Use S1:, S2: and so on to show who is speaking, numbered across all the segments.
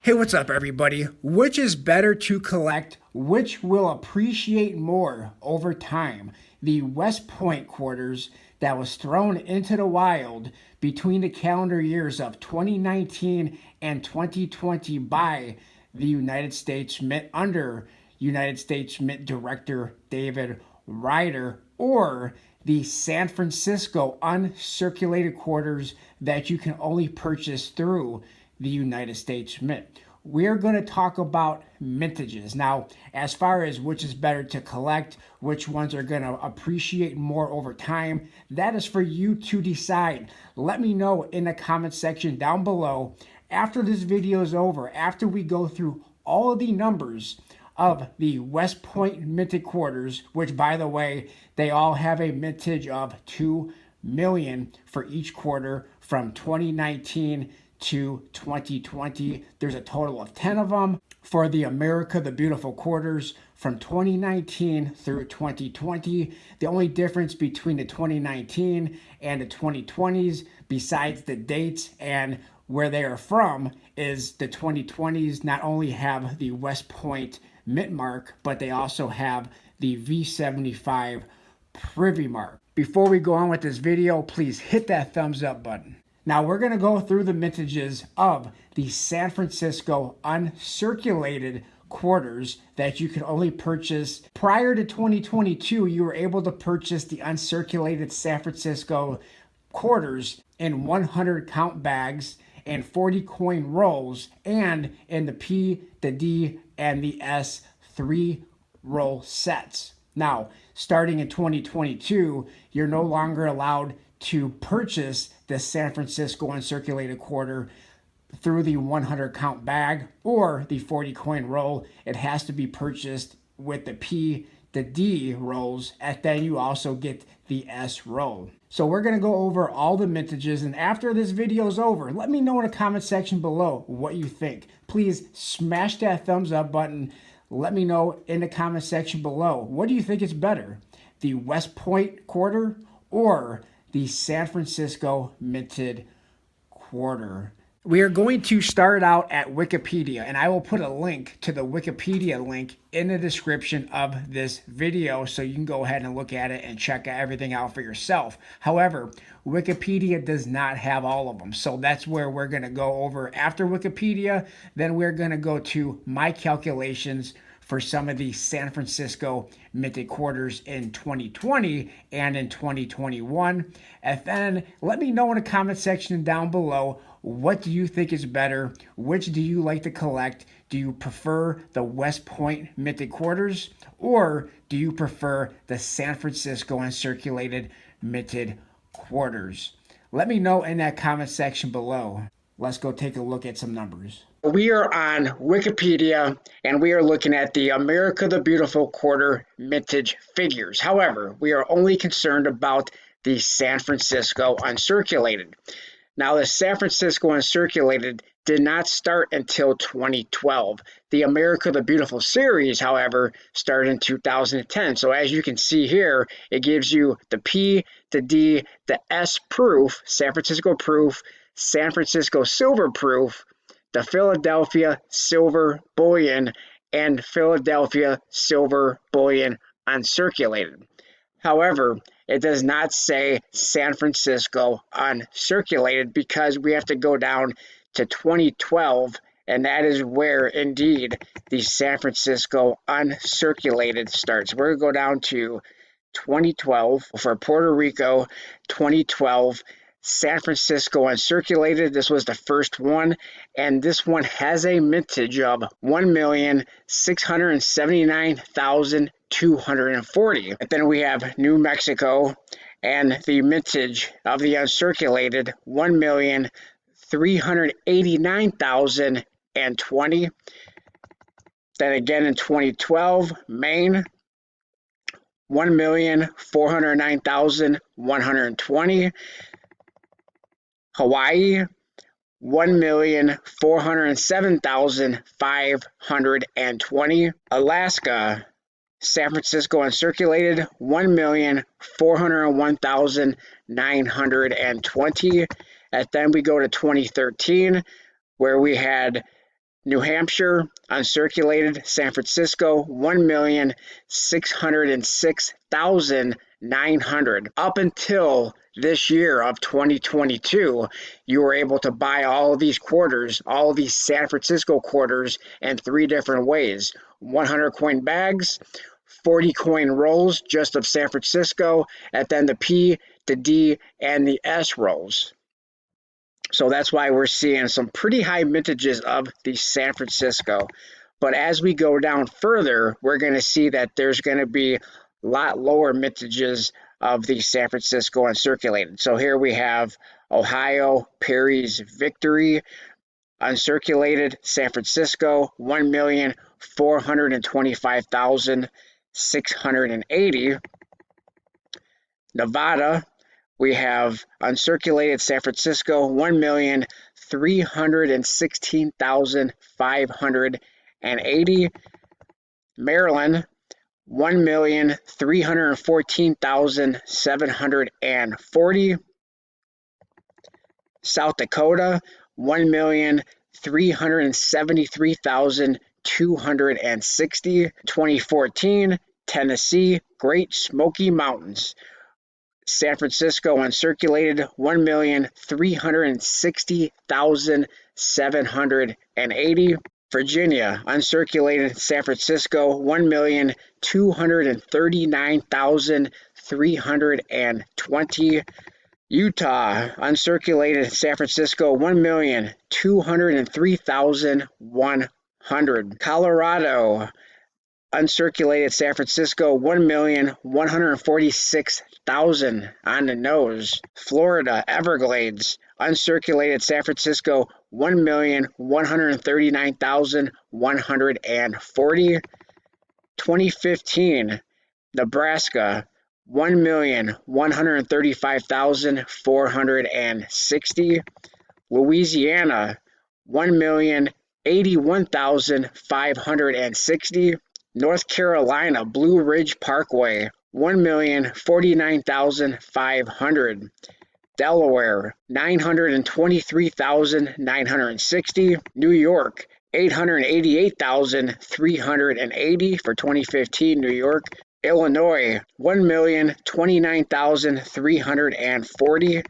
S1: Hey, what's up, everybody? Which is better to collect? Which will appreciate more over time? The West Point quarters that was thrown into the wild between the calendar years of 2019 and 2020 by the United States Mint under United States Mint Director David Ryder, or the San Francisco uncirculated quarters that you can only purchase through the United States Mint. We're going to talk about mintages. Now, as far as which is better to collect, which ones are going to appreciate more over time, that is for you to decide. Let me know in the comment section down below after this video is over, after we go through all of the numbers of the West Point minted quarters, which, by the way, they all have a mintage of 2 million for each quarter from 2019 to 2020. There's a total of 10 of them for the America the Beautiful quarters from 2019 through 2020. The only difference between the 2019 and the 2020s, besides the dates and where they are from, is the 2020s not only have the West Point mint mark, but they also have the V75 privy mark. Before we go on with this video, please hit that thumbs up button. Now we're going to go through the mintages of the San Francisco uncirculated quarters that you could only purchase. Prior to 2022, you were able to purchase the uncirculated San Francisco quarters in 100 count bags and 40 coin rolls, and in the P, the D, and the S 3-roll sets. Now, starting in 2022, you're no longer allowed to purchase the San Francisco uncirculated quarter through the 100 count bag or the 40 coin roll. It has to be purchased with the P, the D rolls, and then you also get the S roll. So we're going to go over all the mintages, and after this video is over, let me know in the comment section below what you think. Please smash that thumbs up button. Let me know in the comment section below, what do you think is better, the West Point quarter or the San Francisco minted quarter? We are going to start out at Wikipedia, and I will put a link to the Wikipedia link in the description of this video so you can go ahead and look at it and check everything out for yourself. However, Wikipedia does not have all of them, so that's where we're going to go over after Wikipedia. Then we're going to go to my calculations for some of the San Francisco minted quarters in 2020 and in 2021. And then let me know in the comment section down below, what do you think is better? Which do you like to collect? Do you prefer the West Point minted quarters, or do you prefer the San Francisco uncirculated minted quarters? Let me know in that comment section below. Let's go take a look at some numbers. We are on Wikipedia, and we are looking at the America the Beautiful quarter mintage figures. However, we are only concerned about the San Francisco uncirculated. Now, the San Francisco uncirculated did not start until 2012. The America the Beautiful series, however, started in 2010. So as you can see here, it gives you the P, the D, the S proof, San Francisco proof, San Francisco silver proof, the Philadelphia silver bullion, and Philadelphia silver bullion uncirculated. However, it does not say San Francisco uncirculated because we have to go down to 2012, and that is where indeed the San Francisco uncirculated starts. We're going to go down to 2012 for Puerto Rico, 2012. San Francisco uncirculated. This was the first one, and this one has a mintage of 1,679,240. And then we have New Mexico, and the mintage of the uncirculated 1,389,020. Then again in 2012, Maine, 1,409,120. Hawaii, 1,407,520. Alaska, San Francisco uncirculated, 1,401,920. And then we go to 2013, where we had New Hampshire, uncirculated, San Francisco, 1,606,900. Up until this year of 2022, you were able to buy all of these quarters, all of these San Francisco quarters in 3 different ways. 100 coin bags, 40 coin rolls just of San Francisco, and then the P, the D, and the S rolls. So that's why we're seeing some pretty high mintages of the San Francisco. But as we go down further, we're going to see that there's going to be a lot lower mintages of the San Francisco uncirculated. So here we have Ohio, Perry's Victory, uncirculated, San Francisco, 1,425,680. Nevada, we have uncirculated San Francisco, 1,316,580. Maryland, 1,314,740. South Dakota, 1,373,260. 2014, Tennessee, Great Smoky Mountains. San Francisco uncirculated, 1,360,780. Virginia uncirculated, San Francisco, 1,239,320. Utah uncirculated, San Francisco, 1,203,100. Colorado uncirculated, San Francisco, 1,146,000 on the nose. Florida, Everglades, uncirculated San Francisco, 1,139,140. 2015, Nebraska, 1,135,460. Louisiana, 1,081,560. North Carolina, Blue Ridge Parkway, 1,049,500. Delaware, 923,960. New York, 888,380 for 2015 New York. Illinois, 1,029,340.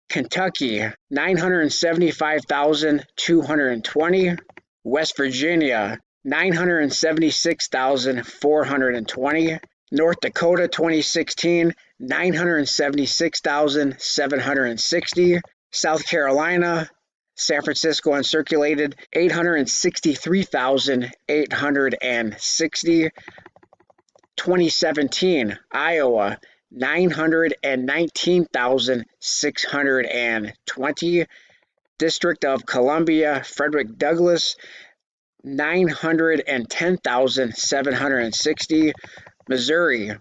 S1: Kentucky, 975,220. West Virginia, 976,420. North Dakota 2016, 976,760. South Carolina, San Francisco uncirculated, 863,860. 2017, Iowa, 919,620. District of Columbia, Frederick Douglass, 910,760. Missouri,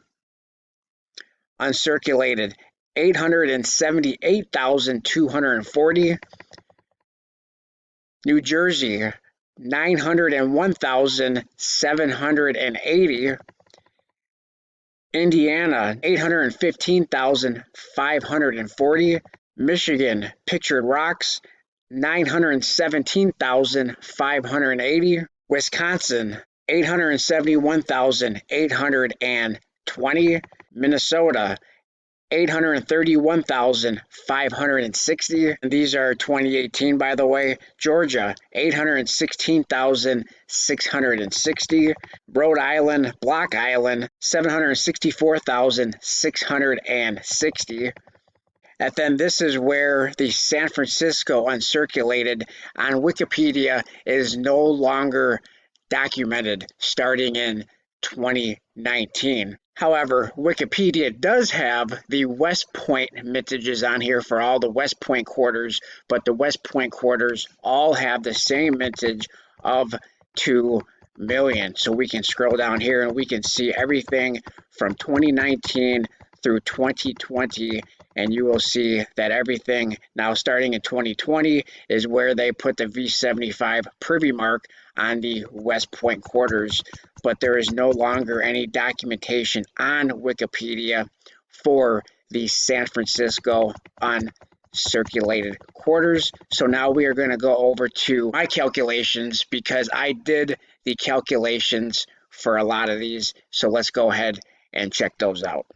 S1: uncirculated, 878,240. New Jersey, 901,780. Indiana, 815,540. Michigan, Pictured Rocks, 917,580. Wisconsin, 871,820. Minnesota, 831,560. These are 2018, by the way. Georgia, 816,660. Rhode Island, Block Island, 764,660. And then this is where the San Francisco uncirculated on Wikipedia is no longer documented starting in 2019. However, Wikipedia does have the West Point mintages on here for all the West Point quarters, but the West Point quarters all have the same mintage of 2 million. So we can scroll down here and we can see everything from 2019 through 2020, and you will see that everything now starting in 2020 is where they put the V75 privy mark on the West Point quarters, but there is no longer any documentation on Wikipedia for the San Francisco uncirculated quarters. So now we are going to go over to my calculations because I did the calculations for a lot of these. So let's go ahead and check those out.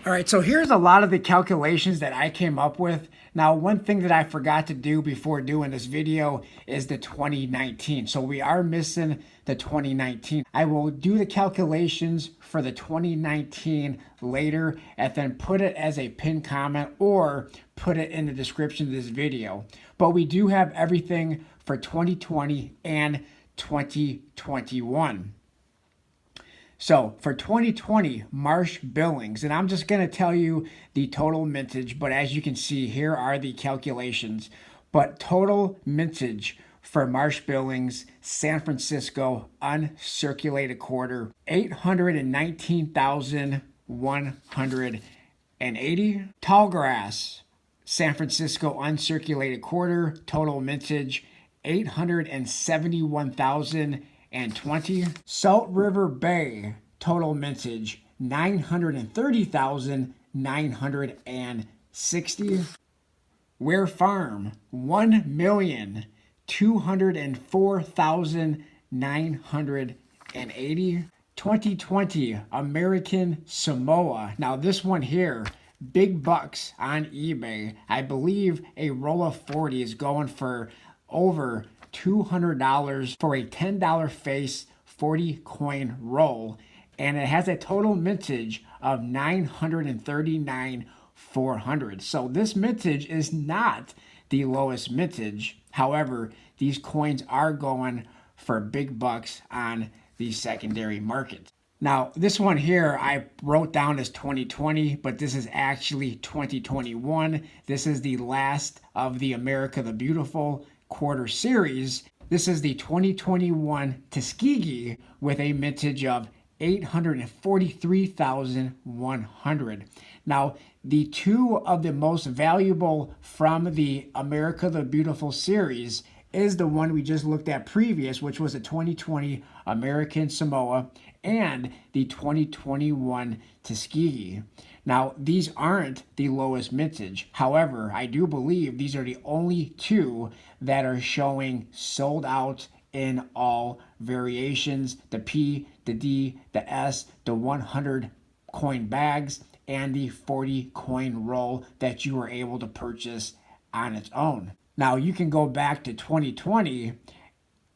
S1: All right, so here's a lot of the calculations that I came up with. Now, one thing that I forgot to do before doing this video is the 2019. So we are missing the 2019. I will do the calculations for the 2019 later and then put it as a pinned comment or put it in the description of this video. But we do have everything for 2020 and 2021. So for 2020 March billings, and I'm just going to tell you the total mintage, but as you can see, here are the calculations. But total mintage for March billings, San Francisco uncirculated quarter, 819,180. Tallgrass, San Francisco uncirculated quarter, total mintage, 871,020. Salt River Bay, total mintage, 930,960. Ware Farm, 1,204,980. 2020 American Samoa. Now this one here, big bucks on eBay. I believe a roll of 40 is going for over $200 for a $10 face 40 coin roll, and it has a total mintage of 939,400. So this mintage is not the lowest mintage. However, these coins are going for big bucks on the secondary market. Now, this one here I wrote down as 2020, but this is actually 2021. This is the last of the America the Beautiful quarter series. This is the 2021 Tuskegee with a mintage of 843,100. Now, the two of the most valuable from the America the Beautiful series is the one we just looked at previous, which was the 2020 American Samoa and the 2021 Tuskegee. Now, these aren't the lowest mintage. However, I do believe these are the only two that are showing sold out in all variations. The P, the D, the S, the 100 coin bags, and the 40 coin roll that you were able to purchase on its own. Now, you can go back to 2020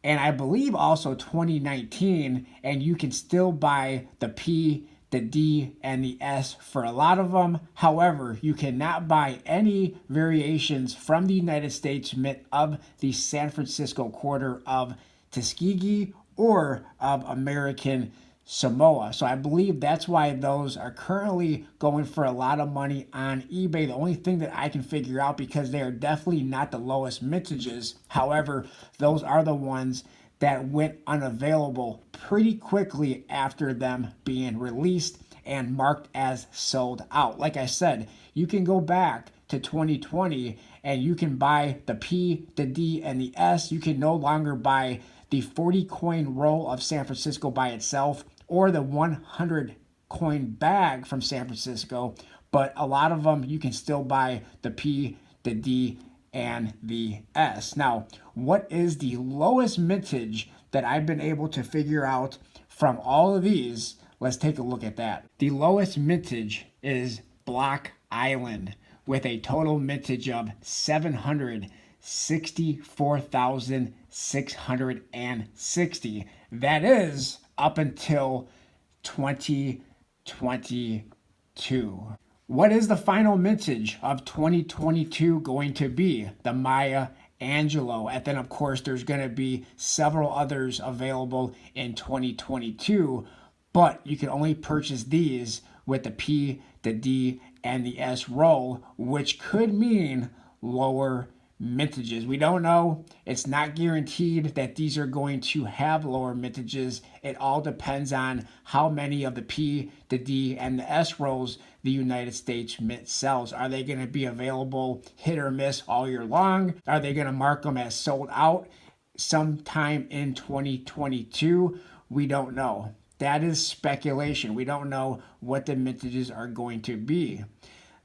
S1: and I believe also 2019, and you can still buy the P, the D, and the S for a lot of them. However, you cannot buy any variations from the United States Mint of the San Francisco quarter of Tuskegee or of American Samoa. So I believe that's why those are currently going for a lot of money on eBay. The only thing that I can figure out, because they are definitely not the lowest mintages. However, those are the ones that went unavailable pretty quickly after them being released and marked as sold out. Like I said, you can go back to 2020 and you can buy the P, the D, and the S. You can no longer buy the 40 coin roll of San Francisco by itself or the 100 coin bag from San Francisco, but a lot of them you can still buy the P, the D, and the S. Now, what is the lowest mintage that I've been able to figure out from all of these? Let's take a look at that. The lowest mintage is Block Island with a total mintage of 764,660. That is up until 2022. What is the final mintage of 2022 going to be? The Maya Angelou. And then, of course, there's going to be several others available in 2022, but you can only purchase these with the P, the D, and the S roll, which could mean lower mintages. We don't know. It's not guaranteed that these are going to have lower mintages. It all depends on how many of the P, the D, and the S rolls the United States Mint sells. Are they going to be available hit or miss all year long? Are they going to mark them as sold out sometime in 2022? We don't know. That is speculation. We don't know what the mintages are going to be.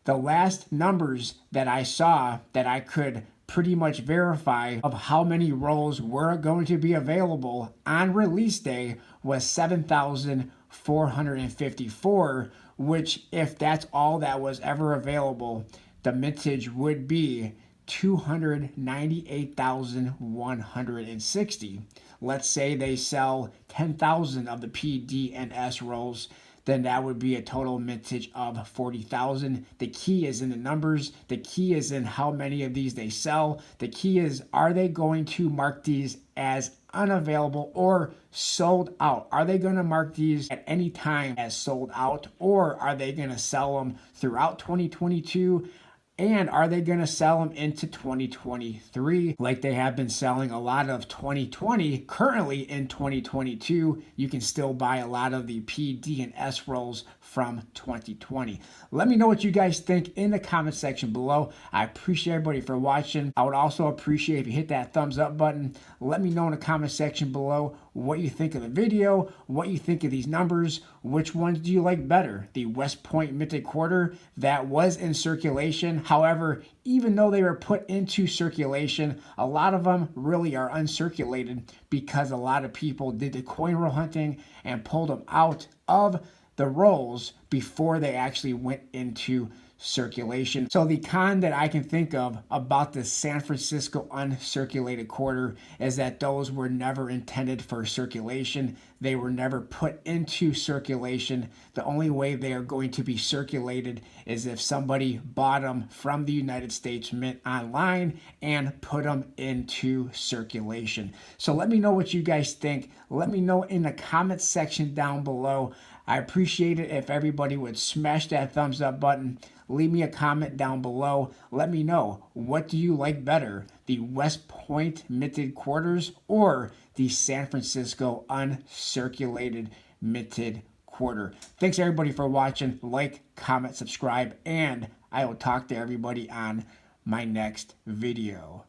S1: The last numbers that I saw that I could pretty much verify of how many rolls were going to be available on release day was 7,454, which, if that's all that was ever available, the mintage would be 298,160. Let's say they sell 10,000 of the P, D, and S rolls, then that would be a total mintage of 40,000. The key is in the numbers. The key is in how many of these they sell. The key is, are they going to mark these as unavailable or sold out? Are they going to mark these at any time as sold out, or are they going to sell them throughout 2022? And are they going to sell them into 2023 like they have been selling a lot of 2020? Currently in 2022, you can still buy a lot of the P, D, and S rolls from 2020. Let me know what you guys think in the comment section below. I appreciate everybody for watching. I would also appreciate if you hit that thumbs up button. Let me know in the comment section below what you think of the video, what you think of these numbers, which ones do you like better? The West Point Minted Quarter that was in circulation. However, even though they were put into circulation, a lot of them really are uncirculated because a lot of people did the coin roll hunting and pulled them out of the rolls before they actually went into circulation. So the con that I can think of about the San Francisco uncirculated quarter is that those were never intended for circulation. They were never put into circulation. The only way they are going to be circulated is if somebody bought them from the United States Mint online and put them into circulation. So let me know what you guys think. Let me know in the comments section down below. I appreciate it if everybody would smash that thumbs up button. Leave me a comment down below. Let me know, what do you like better, the West Point minted quarters or the San Francisco uncirculated minted quarter? Thanks everybody for watching. Like, comment, subscribe, and I will talk to everybody on my next video.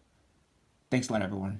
S1: Thanks a lot, everyone.